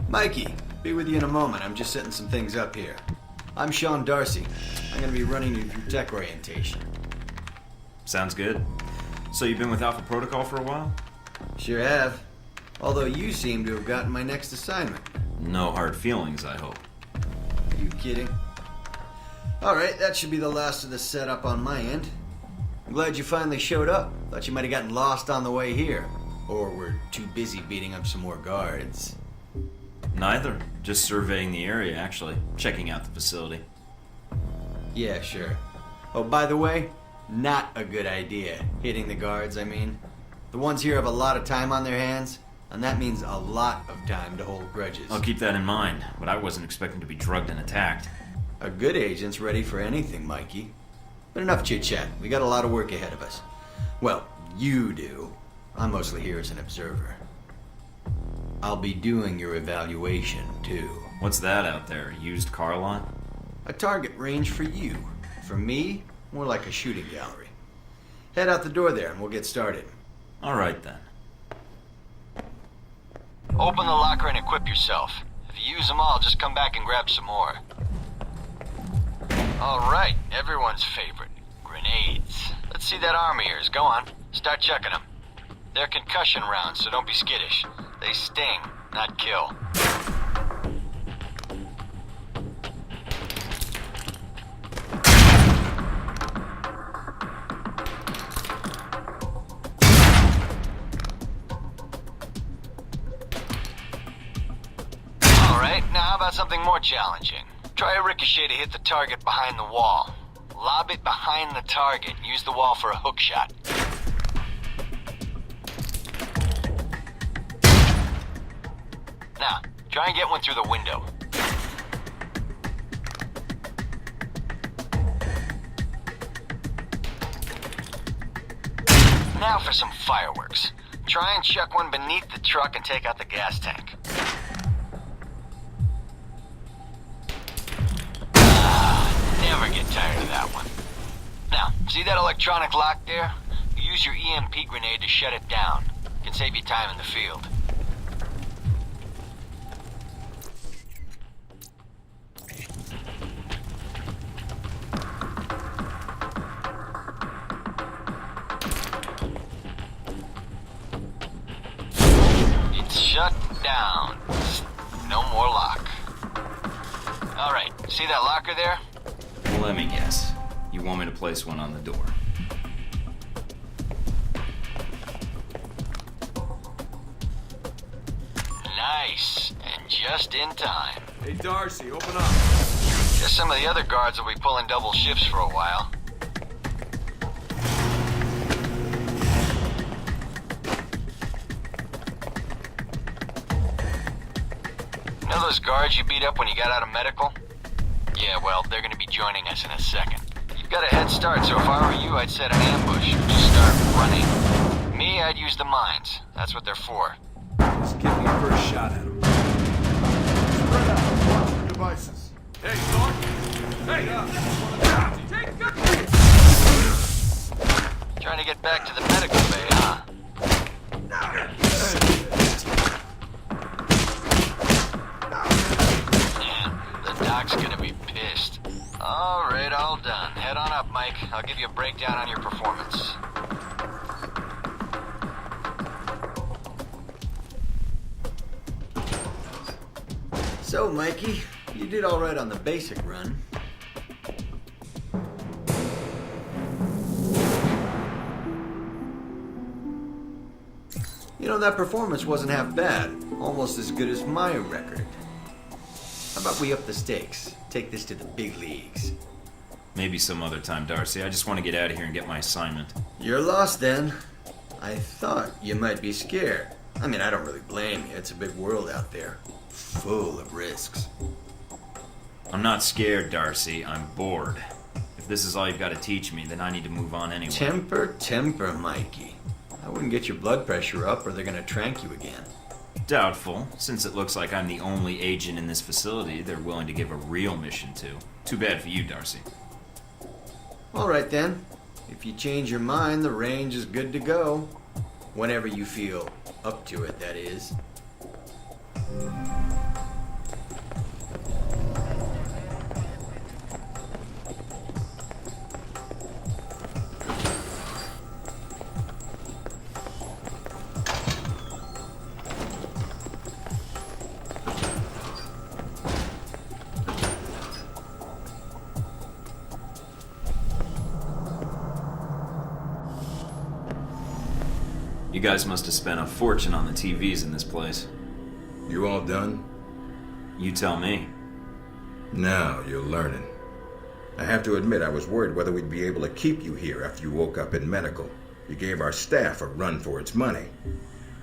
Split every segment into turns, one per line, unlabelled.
Mikey, be with you in a moment. I'm just setting some things up here. I'm Sean Darcy. I'm going to be running you through tech orientation.
Sounds good. So you've been with Alpha Protocol for a while?
Sure have. Although you seem to have gotten my next assignment.
No hard feelings, I hope.
Are you kidding? Alright, that should be the last of the setup on my end. I'm glad you finally showed up. Thought you might have gotten lost on the way here. Or were too busy beating up some more guards.
Neither. Just surveying the area, actually. Checking out the facility.
Yeah, sure. Oh, by the way, not a good idea. Hitting the guards, I mean. The ones here have a lot of time on their hands, and that means a lot of time to hold grudges.
I'll keep that in mind, but I wasn't expecting to be drugged and attacked.
A good agent's ready for anything, Mikey. But enough chit-chat. We got a lot of work ahead of us. Well, you do. I'm mostly here as an observer. I'll be doing your evaluation, too.
What's that out there? Used car lot?
A target range for you. For me, more like a shooting gallery. Head out the door there and we'll get started.
Alright then.
Open the locker and equip yourself. If you use them all, just come back and grab some more. Alright, everyone's favorite. Grenades. Let's see that arm of yours. Go on. Start checking them. They're concussion rounds, so don't be skittish. They sting, not kill. Alright, now how about something more challenging? Try a ricochet to hit the target behind the wall. Lob it behind the target and use the wall for a hook shot. Now, try and get one through the window. Now for some fireworks. Try and chuck one beneath the truck and take out the gas tank. Never get tired of that one. Now, see that electronic lock there? Use your EMP grenade to shut it down. It can save you time in the field. Shut down. No more lock. Alright, see that locker there?
Let me guess. You want me to place one on the door?
Nice. And just in time.
Hey Darcy, open up.
Guess some of the other guards will be pulling double shifts for a while. You know those guards you beat up when you got out of medical? Yeah, well, they're gonna be joining us in a second. You've got a head start, so if I were you, I'd set an ambush. Just start running. Me, I'd use the mines. That's what they're for.
Just give me a first shot at him. Spread out. Watch your devices. Hey, Thorn. Hey, take good.
Trying to get back to the medical bay, huh? Doc's gonna be pissed. Alright, all done. Head on up, Mike. I'll give you a breakdown on your performance. So, Mikey, you did alright on the basic run. You know, that performance wasn't half bad. Almost as good as my record. How about we up the stakes? Take this to the big leagues.
Maybe some other time, Darcy. I just want to get out of here and get my assignment.
You're lost then. I thought you might be scared. I mean, I don't really blame you. It's a big world out there. Full of risks.
I'm not scared, Darcy. I'm bored. If this is all you've got to teach me, then I need to move on anyway.
Temper, Mikey. I wouldn't get your blood pressure up or they're gonna trank you again.
Doubtful. Since it looks like I'm the only agent in this facility they're willing to give a real mission to. Too bad for you, Darcy.
Alright then. If you change your mind, the range is good to go. Whenever you feel up to it, that is.
You guys must have spent a fortune on the TVs in this place.
You all done?
You tell me.
Now you're learning. I have to admit I was worried whether we'd be able to keep you here after you woke up in medical. You gave our staff a run for its money.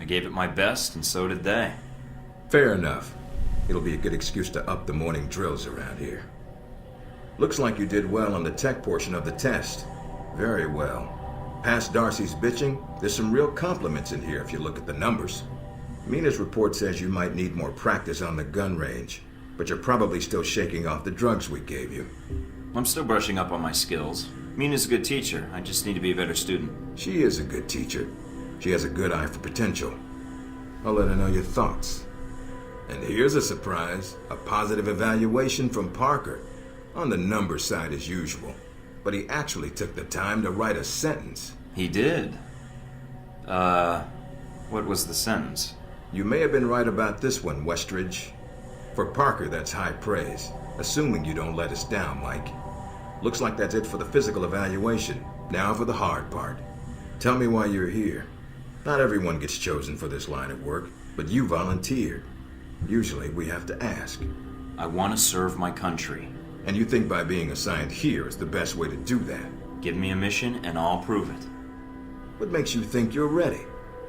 I gave it my best, and so did they.
Fair enough. It'll be a good excuse to up the morning drills around here. Looks like you did well on the tech portion of the test. Very well. Past Darcy's bitching, there's some real compliments in here if you look at the numbers. Mina's report says you might need more practice on the gun range, but you're probably still shaking off the drugs we gave you.
I'm still brushing up on my skills. Mina's a good teacher. I just need to be a better student.
She is a good teacher. She has a good eye for potential. I'll let her know your thoughts. And here's a surprise, a positive evaluation from Parker. On the number side as usual, but he actually took the time to write a sentence.
He did? What was the sentence?
You may have been right about this one, Westridge. For Parker, that's high praise, assuming you don't let us down, Mike. Looks like that's it for the physical evaluation. Now for the hard part. Tell me why you're here. Not everyone gets chosen for this line of work, but you volunteered. Usually we have to ask.
I want to serve my country.
And you think by being assigned here is the best way to do that?
Give me a mission and I'll prove it.
What makes you think you're ready?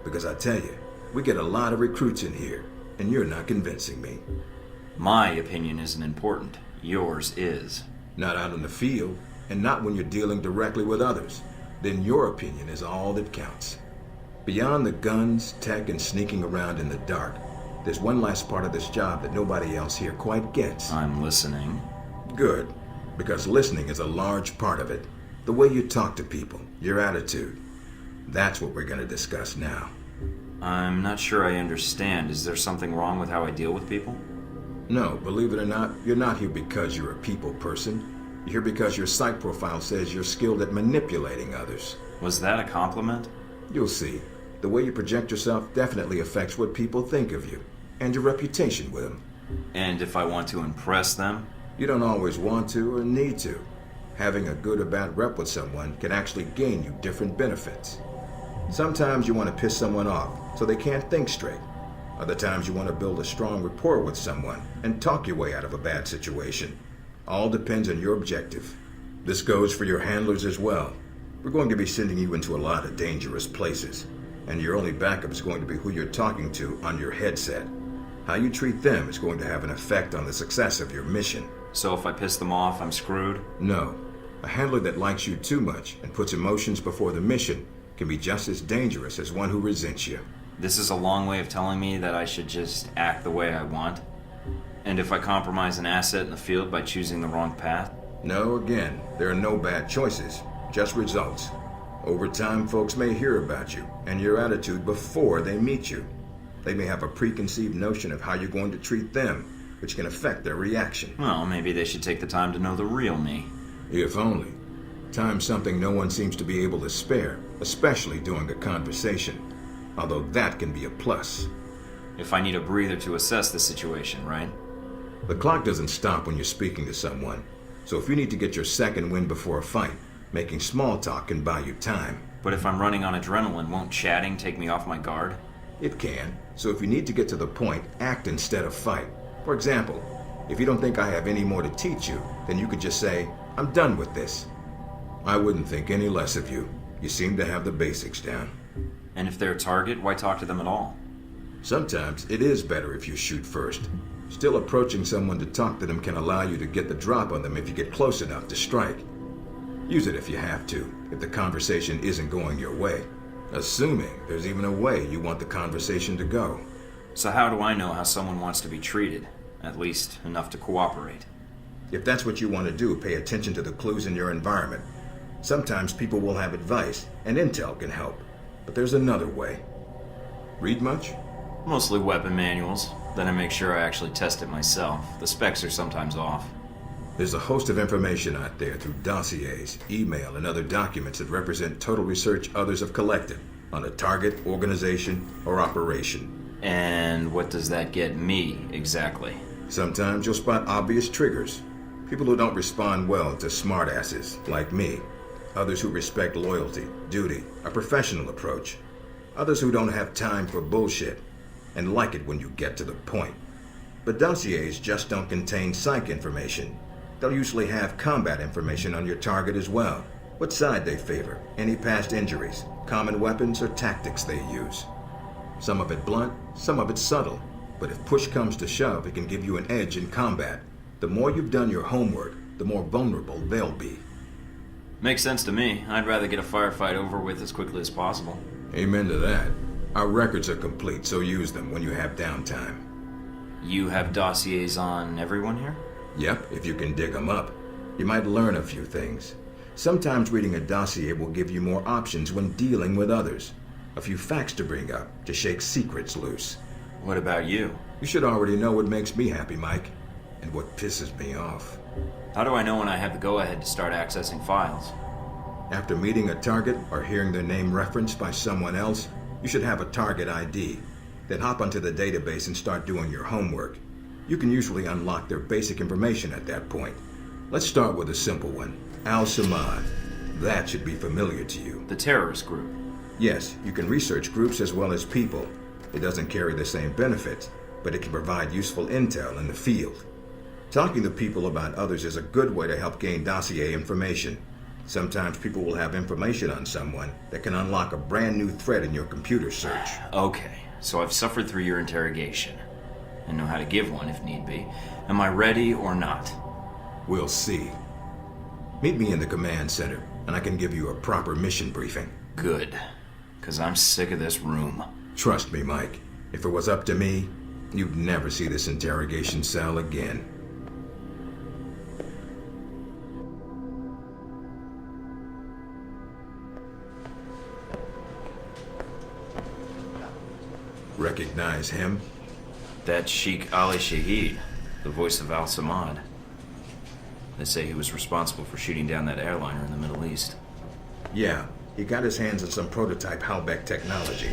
Because I tell you, we get a lot of recruits in here, and you're not convincing me.
My opinion isn't important. Yours is.
Not out in the field, and not when you're dealing directly with others. Then your opinion is all that counts. Beyond the guns, tech, and sneaking around in the dark, there's one last part of this job that nobody else here quite gets.
I'm listening.
Good, because listening is a large part of it. The way you talk to people, your attitude. That's what we're going to discuss now.
I'm not sure I understand. Is there something wrong with how I deal with people?
No, believe it or not, you're not here because you're a people person. You're here because your psych profile says you're skilled at manipulating others.
Was that a compliment?
You'll see. The way you project yourself definitely affects what people think of you, and your reputation with them.
And if I want to impress them?
You don't always want to or need to. Having a good or bad rep with someone can actually gain you different benefits. Sometimes you want to piss someone off so they can't think straight. Other times you want to build a strong rapport with someone and talk your way out of a bad situation. All depends on your objective. This goes for your handlers as well. We're going to be sending you into a lot of dangerous places, and your only backup is going to be who you're talking to on your headset. How you treat them is going to have an effect on the success of your mission.
So if I piss them off, I'm screwed?
No. A handler that likes you too much and puts emotions before the mission can be just as dangerous as one who resents you.
This is a long way of telling me that I should just act the way I want? And if I compromise an asset in the field by choosing the wrong path?
No, again, there are no bad choices, just results. Over time, folks may hear about you and your attitude before they meet you. They may have a preconceived notion of how you're going to treat them, which can affect their reaction.
Well, maybe they should take the time to know the real me.
If only. Time's something no one seems to be able to spare, especially during a conversation. Although that can be a plus.
If I need a breather to assess the situation, right?
The clock doesn't stop when you're speaking to someone. So if you need to get your second win before a fight, making small talk can buy you time.
But if I'm running on adrenaline, won't chatting take me off my guard?
It can. So if you need to get to the point, act instead of fight. For example, if you don't think I have any more to teach you, then you could just say, I'm done with this. I wouldn't think any less of you. You seem to have the basics down.
And if they're a target, why talk to them at all?
Sometimes it is better if you shoot first. Still, approaching someone to talk to them can allow you to get the drop on them if you get close enough to strike. Use it if you have to, if the conversation isn't going your way. Assuming there's even a way you want the conversation to go.
So how do I know how someone wants to be treated? At least enough to cooperate.
If that's what you want to do, pay attention to the clues in your environment. Sometimes people will have advice, and intel can help. But there's another way. Read much?
Mostly weapon manuals. Then I make sure I actually test it myself. The specs are sometimes off.
There's a host of information out there through dossiers, email, and other documents that represent total research others have collected on a target, organization, or operation.
And what does that get me, exactly?
Sometimes you'll spot obvious triggers. People who don't respond well to smartasses, like me. Others who respect loyalty, duty, a professional approach. Others who don't have time for bullshit and like it when you get to the point. But dossiers just don't contain psych information. They'll usually have combat information on your target as well. What side they favor, any past injuries, common weapons or tactics they use. Some of it blunt, some of it subtle. But if push comes to shove, it can give you an edge in combat. The more you've done your homework, the more vulnerable they'll be.
Makes sense to me. I'd rather get a firefight over with as quickly as possible.
Amen to that. Our records are complete, so use them when you have downtime.
You have dossiers on everyone here?
Yep, if you can dig them up. You might learn a few things. Sometimes reading a dossier will give you more options when dealing with others. A few facts to bring up, to shake secrets loose.
What about you?
You should already know what makes me happy, Mike, and what pisses me off.
How do I know when I have the go-ahead to start accessing files?
After meeting a target or hearing their name referenced by someone else, you should have a target ID. Then hop onto the database and start doing your homework. You can usually unlock their basic information at that point. Let's start with a simple one. Al-Samad. That should be familiar to you.
The terrorist group.
Yes, you can research groups as well as people. It doesn't carry the same benefits, but it can provide useful intel in the field. Talking to people about others is a good way to help gain dossier information. Sometimes people will have information on someone that can unlock a brand new thread in your computer search.
Okay, so I've suffered through your interrogation and know how to give one if need be. Am I ready or not?
We'll see. Meet me in the command center, and I can give you a proper mission briefing.
Good, because I'm sick of this room.
Trust me, Mike. If it was up to me, you'd never see this interrogation cell again. Recognize him?
That's Sheikh Ali Shahid, the voice of Al-Samad. They say he was responsible for shooting down that airliner in the Middle East.
Yeah, he got his hands on some prototype Halbeck technology.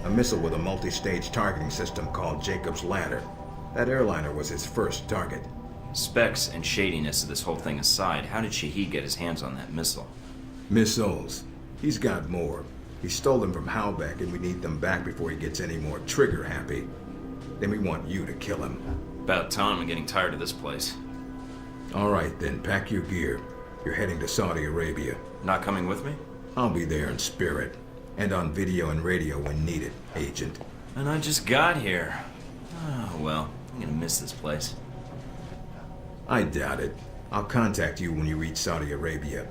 A missile with a multi-stage targeting system called Jacob's Ladder. That airliner was his first target.
Specs and shadiness of this whole thing aside, how did Shahid get his hands on that missile?
Missiles. He's got more. He stole them from Halbeck, and we need them back before he gets any more trigger-happy. Then we want you to kill him.
About time. I'm getting tired of this place.
All right, then, pack your gear. You're heading to Saudi Arabia.
Not coming with me?
I'll be there in spirit. And on video and radio when needed, Agent.
And I just got here. Oh, well, I'm gonna miss this place.
I doubt it. I'll contact you when you reach Saudi Arabia.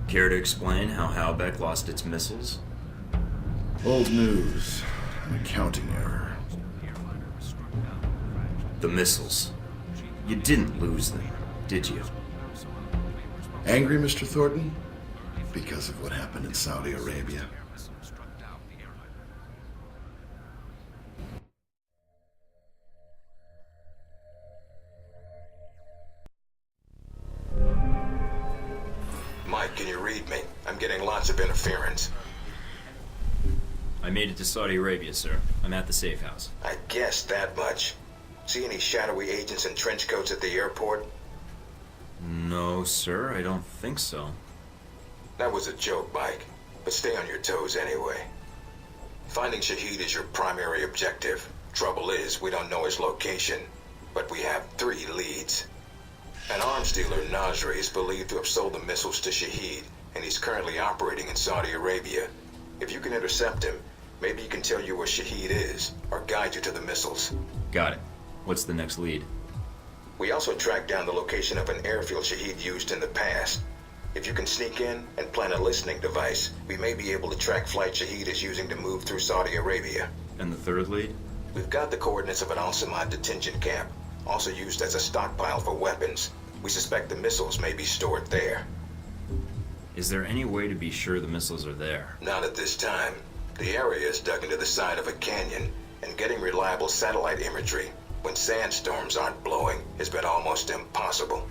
Care to explain how Halbeck lost its missiles?
Old news. An accounting error.
The missiles. You didn't lose them, did you?
Angry, Mr. Thornton? Because of what happened in Saudi Arabia.
Mike, can you read me? I'm getting lots of interference.
I made it to Saudi Arabia, sir. I'm at the safe house.
I guessed that much. See any shadowy agents in trench coats at the airport?
No, sir, I don't think so.
That was a joke, Mike. But stay on your toes anyway. Finding Shahid is your primary objective. Trouble is, we don't know his location. But we have 3 leads. An arms dealer, Nasri, is believed to have sold the missiles to Shahid, and he's currently operating in Saudi Arabia. If you can intercept him, maybe he can tell you where Shahid is, or guide you to the missiles.
Got it. What's the next lead?
We also tracked down the location of an airfield Shahid used in the past. If you can sneak in and plant a listening device, we may be able to track flight Shahid is using to move through Saudi Arabia.
And the third lead?
We've got the coordinates of an Al-Samad detention camp, also used as a stockpile for weapons. We suspect the missiles may be stored there.
Is there any way to be sure the missiles are there?
Not at this time. The area is dug into the side of a canyon, and getting reliable satellite imagery when sandstorms aren't blowing has been almost impossible.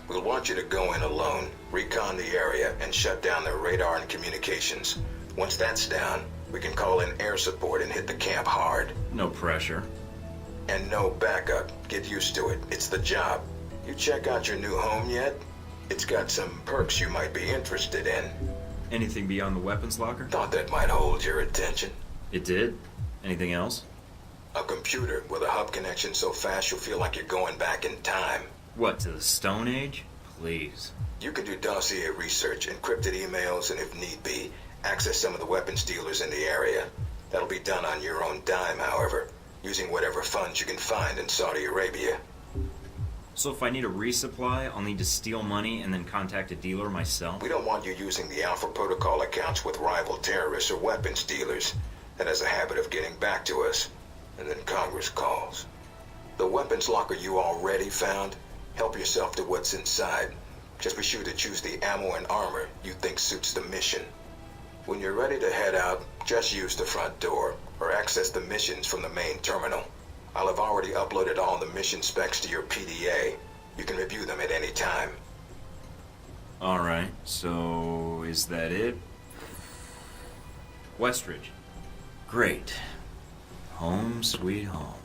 We'll want you to go in alone, recon the area, and shut down their radar and communications. Once that's down, we can call in air support and hit the camp hard.
No pressure.
And no backup. Get used to it. It's the job. You check out your new home yet? It's got some perks you might be interested in.
Anything beyond the weapons locker?
Thought that might hold your attention.
It did. Anything else?
A computer with a hub connection so fast you'll feel like you're going back in time.
What, to the Stone Age? Please.
You can do dossier research, encrypted emails, and if need be, access some of the weapons dealers in the area. That'll be done on your own dime, however, using whatever funds you can find in Saudi Arabia.
So if I need a resupply, I'll need to steal money and then contact a dealer myself?
We don't want you using the Alpha Protocol accounts with rival terrorists or weapons dealers. That has a habit of getting back to us, and then Congress calls. The weapons locker you already found, help yourself to what's inside. Just be sure to choose the ammo and armor you think suits the mission. When you're ready to head out, just use the front door, or access the missions from the main terminal. I'll have already uploaded all the mission specs to your PDA. You can review them at any time.
Alright, so is that it? Westridge. Great. Home sweet home.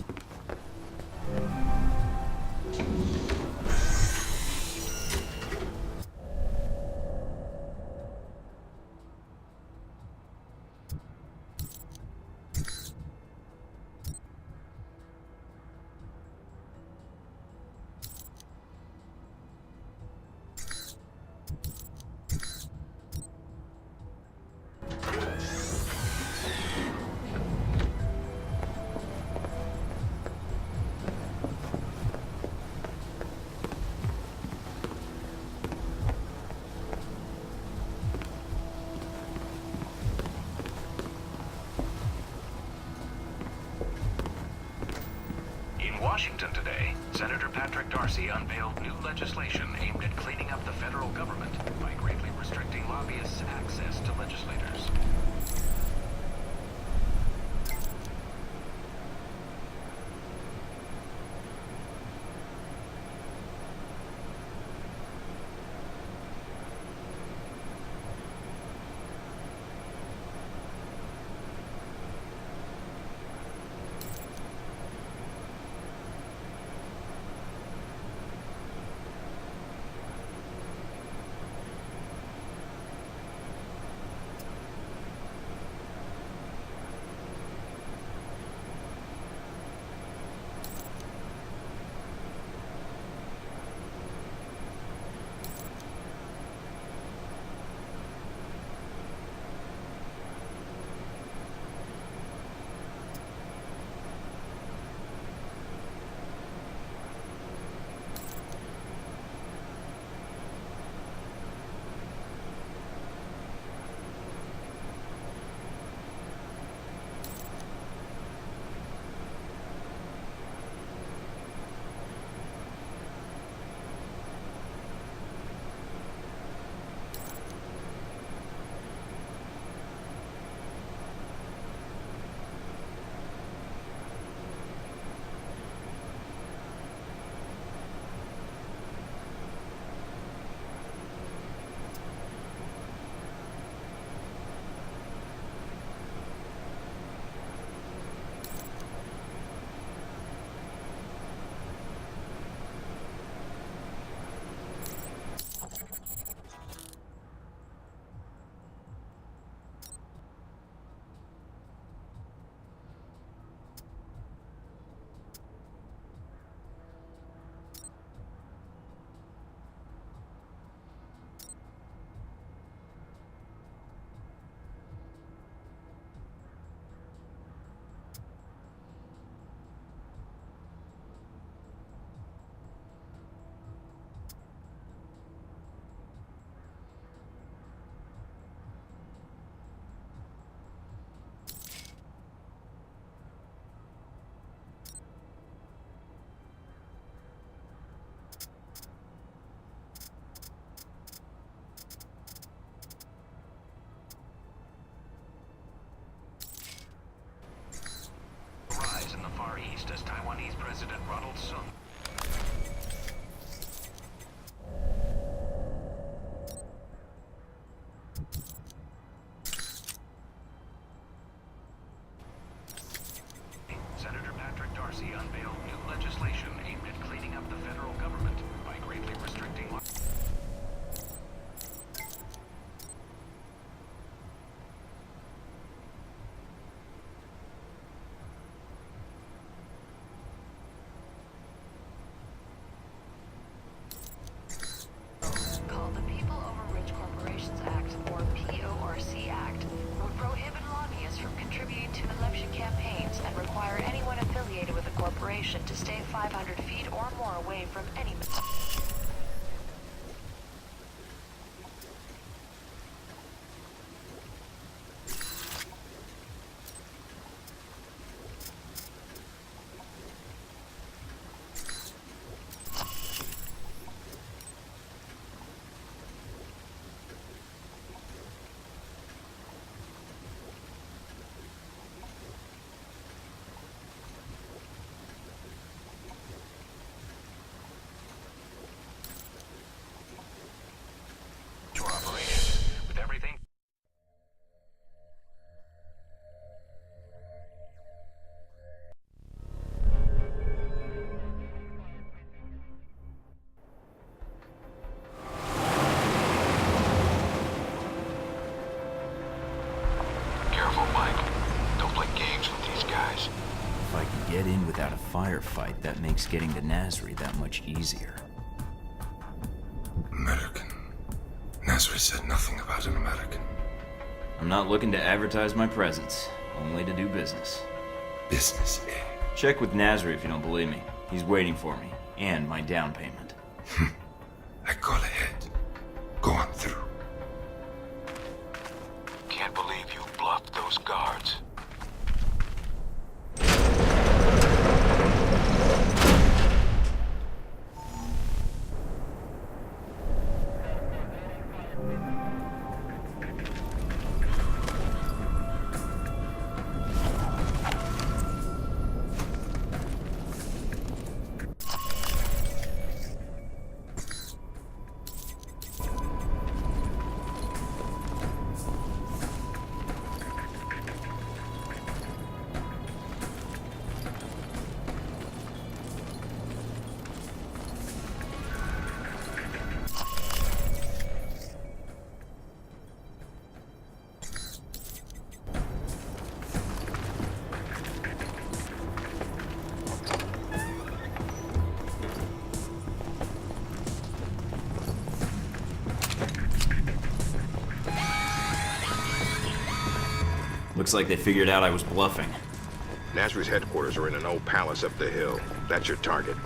Washington today, Senator Patrick Darcy unveiled new legislation aimed at cleaning up the federal government by greatly restricting lobbyists' access to legislators.
Stay 500 feet or more away from any...
With everything.
Careful, Mike. Don't play games with these guys.
If I can get in without a firefight, that makes getting to Nasri that much easier.
American. Nasri said nothing about an American.
I'm not looking to advertise my presence, only to do business.
Business, eh?
Check with Nasri if you don't believe me. He's waiting for me, and my down payment.
I call ahead. Go on through.
Can't believe you bluffed those guards.
Looks like they figured out I was bluffing.
Nasri's headquarters are in an old palace up the hill. That's your target.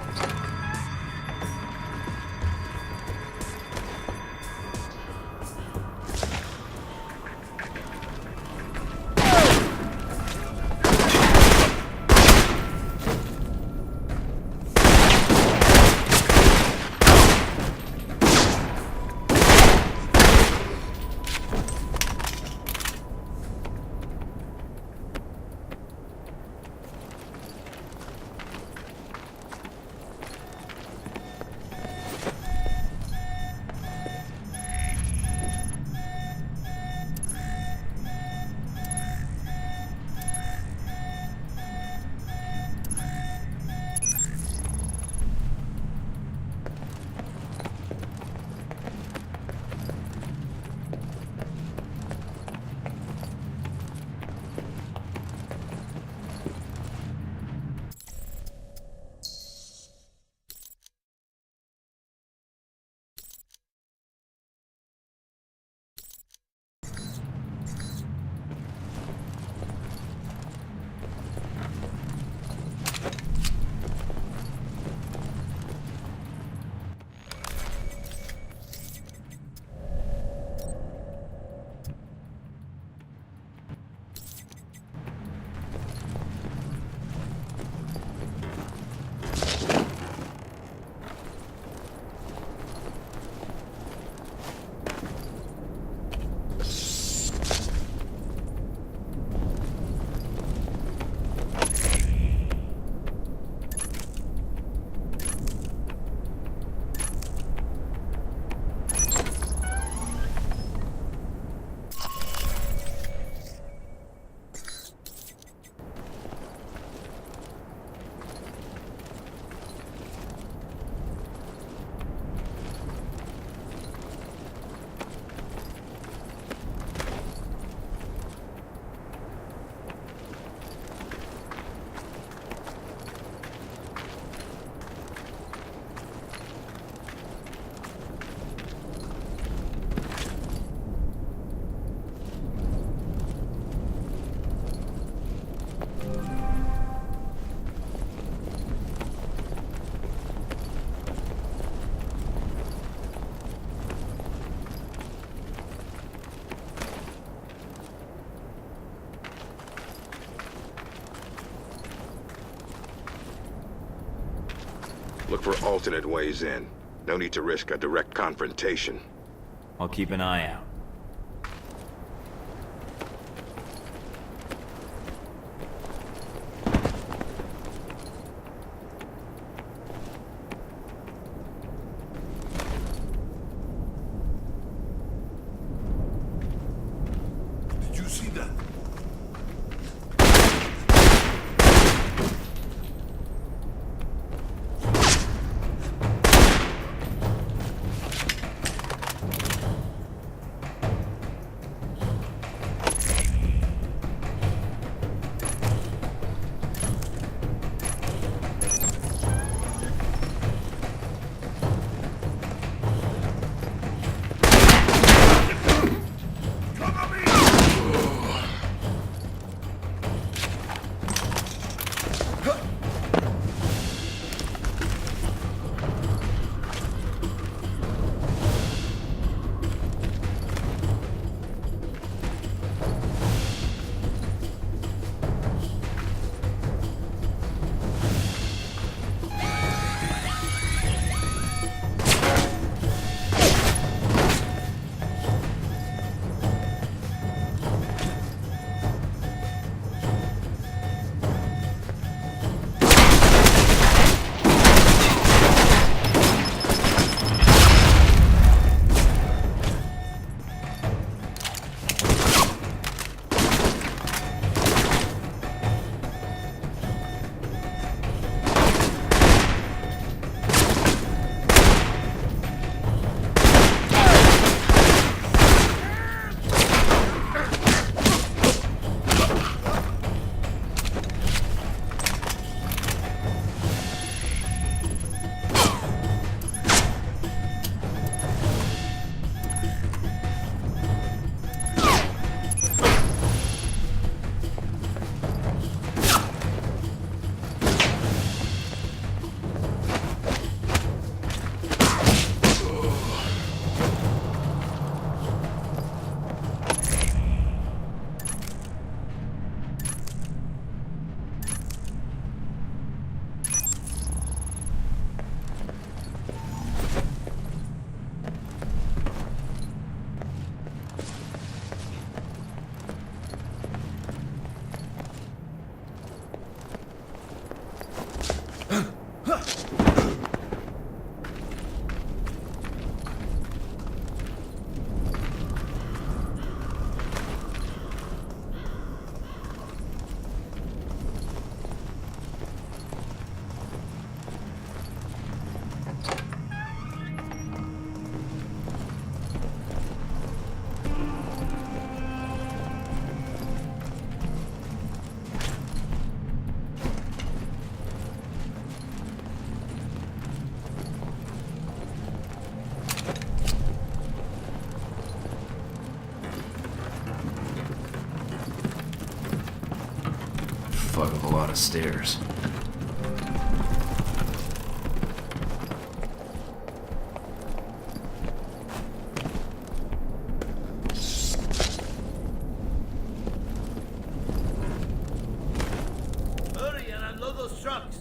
Look for alternate ways in. No need to risk a direct confrontation.
I'll keep an eye out.
Did you see that?
Fuck with a lot of stairs.
Hurry and unload those trucks.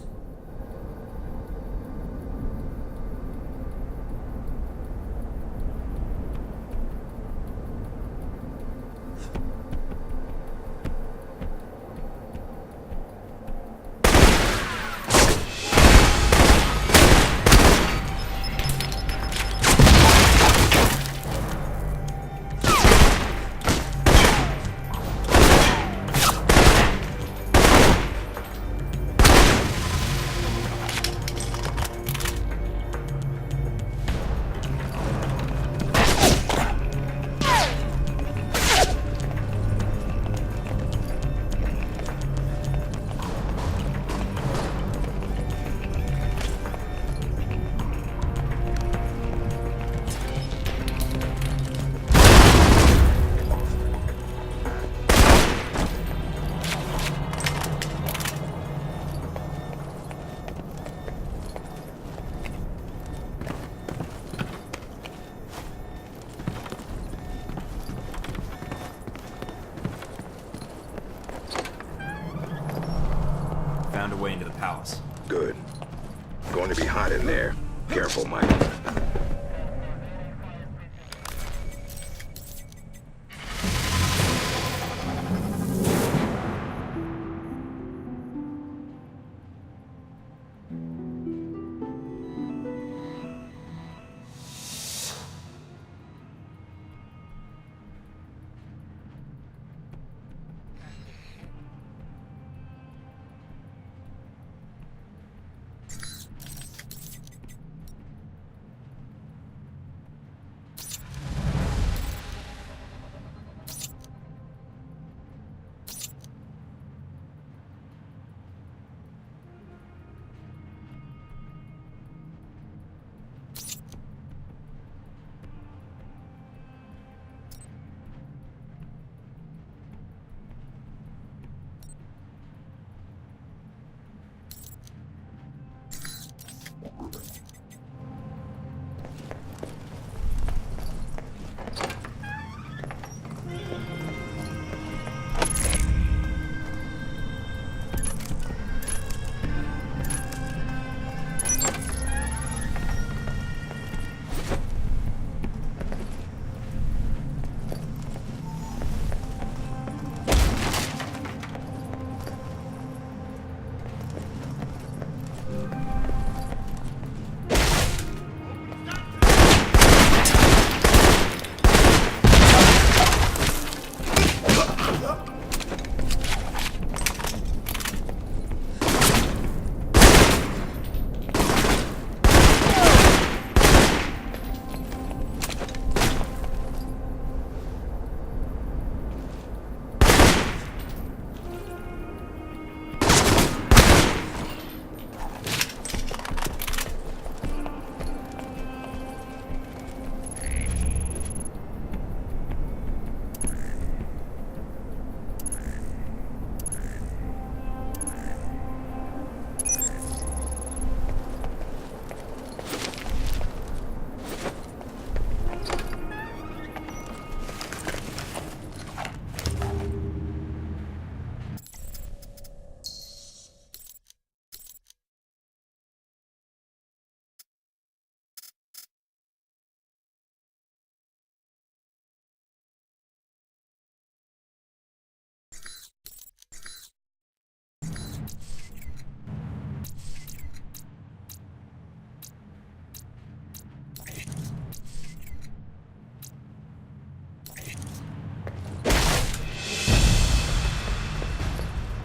Found a way into the palace.
Good. Go going to be hot in there. Careful, Mike.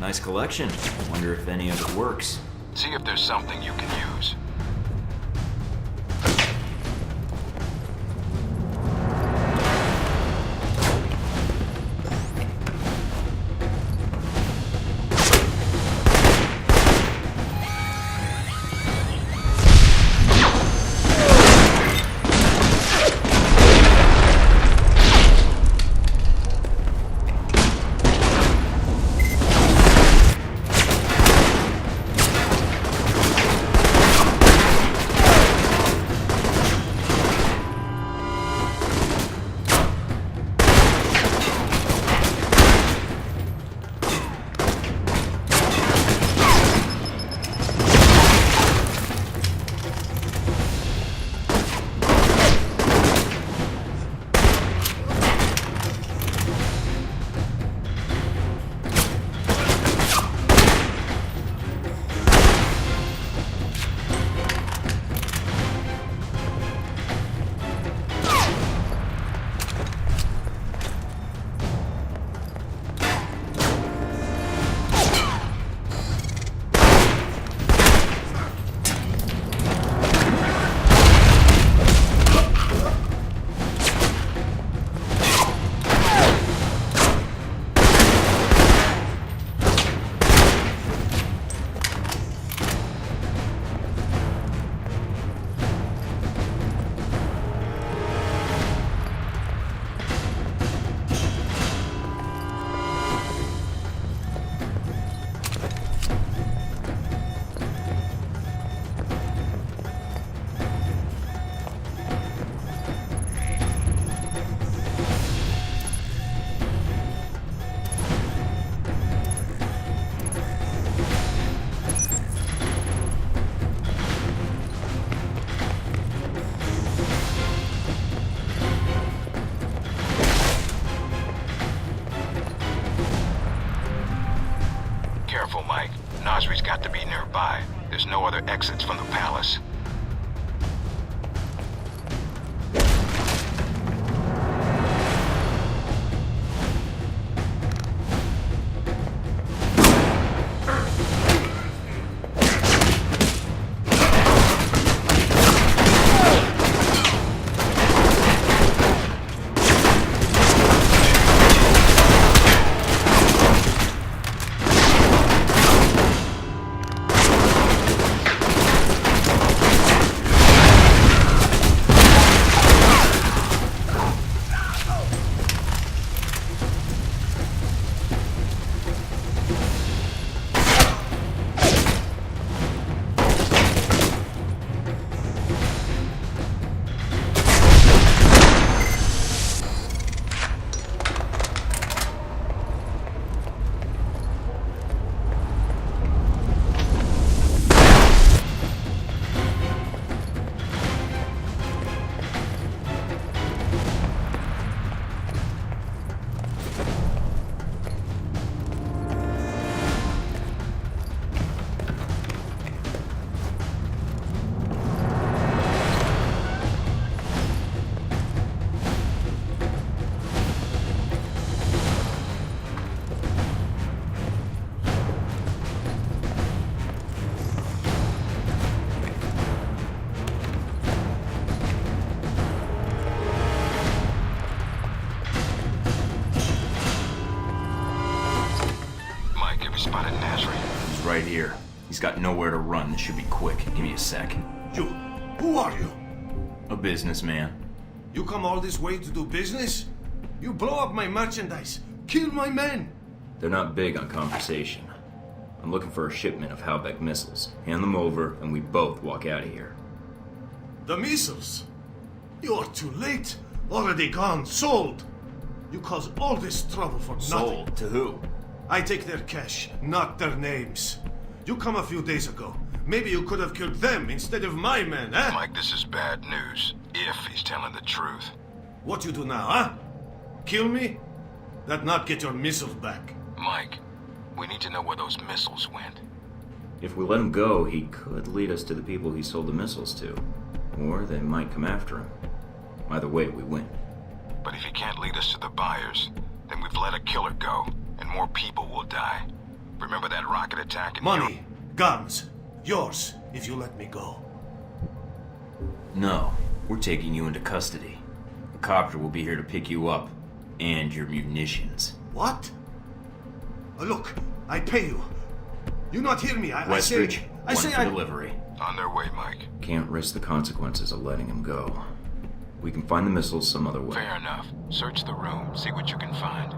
Nice collection. Wonder if any of it works.
See if there's something you can use.
exits from the palace. Spotted Nasri.
He's right here. He's got nowhere to run. This should be quick. Give me a sec.
You, who are you?
A businessman.
You come all this way to do business? You blow up my merchandise, kill my men.
They're not big on conversation. I'm looking for a shipment of Halbeck missiles. Hand them over, and we both walk out of here.
The missiles? You're too late. Already gone, sold. You caused all this trouble for nothing.
Sold to who?
I take their cash, not their names. You come a few days ago. Maybe you could have killed them instead of my men, eh?
Mike, this is bad news. If he's telling the truth.
What you do now, huh? Kill me? That not get your missiles back.
Mike, we need to know where those missiles went.
If we let him go, he could lead us to the people he sold the missiles to. Or they might come after him. Either way, we win.
But if he can't lead us to the buyers, then we've let a killer go, and more people will die. Remember that rocket attack in
Money, guns, yours, if you let me go.
No, we're taking you into custody. A copter will be here to pick you up, and your munitions.
What? Look, I pay you. You not hear me? I
Westridge,
I say
for delivery.
On their way, Mike.
Can't risk the consequences of letting him go. We can find the missiles some other way.
Fair enough. Search the room, see what you can find.